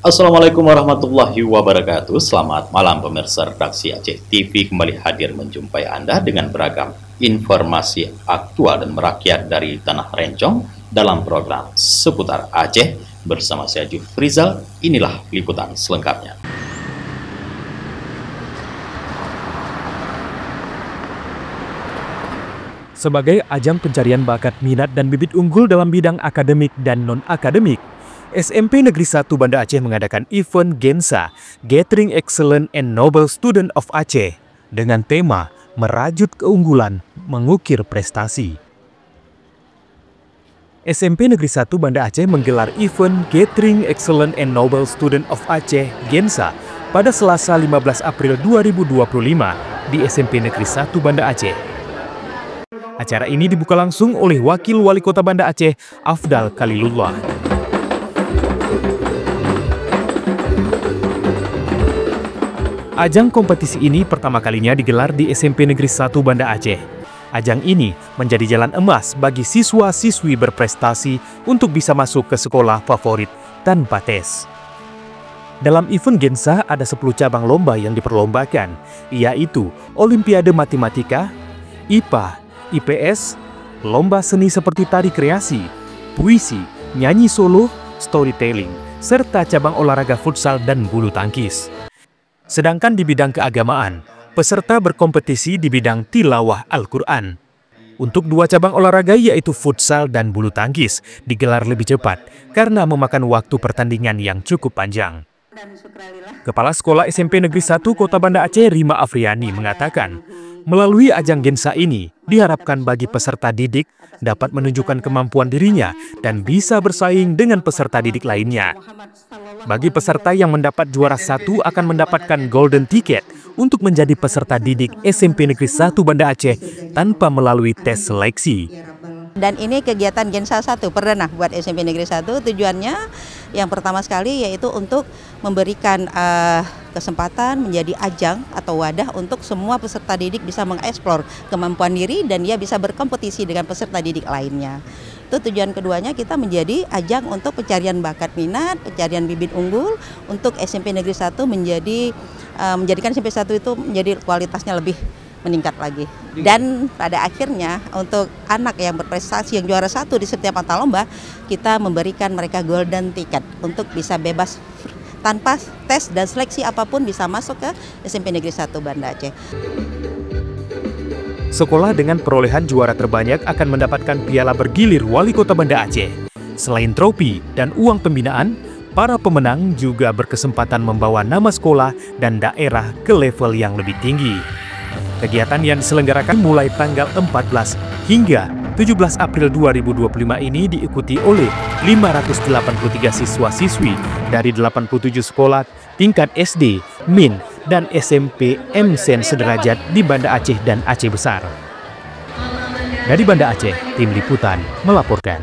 Assalamualaikum warahmatullahi wabarakatuh. Selamat malam pemirsa redaksi Aceh TV kembali hadir menjumpai Anda dengan beragam informasi aktual dan merakyat dari Tanah Rencong dalam program Seputar Aceh bersama saya Jufrizal. Inilah liputan selengkapnya. Sebagai ajang pencarian bakat minat dan bibit unggul dalam bidang akademik dan non-akademik, SMP Negeri 1 Banda Aceh mengadakan event Gensa, Gathering Excellent and Noble Student of Aceh, dengan tema Merajut Keunggulan, Mengukir Prestasi. SMP Negeri 1 Banda Aceh menggelar event Gathering Excellent and Noble Student of Aceh, Gensa, pada Selasa 15 April 2025 di SMP Negeri 1 Banda Aceh. Acara ini dibuka langsung oleh Wakil Wali Kota Banda Aceh, Afdal Khalilullah. Ajang kompetisi ini pertama kalinya digelar di SMP Negeri 1 Banda Aceh. Ajang ini menjadi jalan emas bagi siswa-siswi berprestasi untuk bisa masuk ke sekolah favorit tanpa tes. Dalam event Gensa ada 10 cabang lomba yang diperlombakan, yaitu Olimpiade Matematika, IPA, IPS, lomba seni seperti tari kreasi, puisi, nyanyi solo, storytelling, serta cabang olahraga futsal dan bulu tangkis. Sedangkan di bidang keagamaan, peserta berkompetisi di bidang tilawah Al-Quran. Untuk 2 cabang olahraga yaitu futsal dan bulu tangkis digelar lebih cepat karena memakan waktu pertandingan yang cukup panjang. Kepala Sekolah SMP Negeri 1 Kota Banda Aceh Rima Afriani mengatakan, melalui ajang Gensa ini diharapkan bagi peserta didik dapat menunjukkan kemampuan dirinya dan bisa bersaing dengan peserta didik lainnya. Bagi peserta yang mendapat juara 1 akan mendapatkan golden ticket untuk menjadi peserta didik SMP Negeri 1 Banda Aceh tanpa melalui tes seleksi. Dan ini kegiatan Gensa 1 perdana buat SMP Negeri 1. Tujuannya yang pertama sekali yaitu untuk memberikan kesempatan menjadi ajang atau wadah untuk semua peserta didik bisa mengeksplor kemampuan diri dan dia bisa berkompetisi dengan peserta didik lainnya. Itu tujuan keduanya, kita menjadi ajang untuk pencarian bakat minat, pencarian bibit unggul untuk SMP Negeri 1 menjadikan SMP 1 itu menjadi kualitasnya lebih meningkat lagi. Dan pada akhirnya untuk anak yang berprestasi yang juara 1 di setiap mata lomba, kita memberikan mereka golden ticket untuk bisa bebas tanpa tes dan seleksi apapun bisa masuk ke SMP Negeri 1 Banda Aceh. Sekolah dengan perolehan juara terbanyak akan mendapatkan piala bergilir Wali Kota Banda Aceh. Selain trofi dan uang pembinaan, para pemenang juga berkesempatan membawa nama sekolah dan daerah ke level yang lebih tinggi. Kegiatan yang diselenggarakan mulai tanggal 14 hingga 17 April 2025 ini diikuti oleh 583 siswa-siswi dari 87 sekolah tingkat SD, MIN, dan SMP MSen sederajat di Banda Aceh dan Aceh Besar. Dari Banda Aceh, Tim Liputan melaporkan.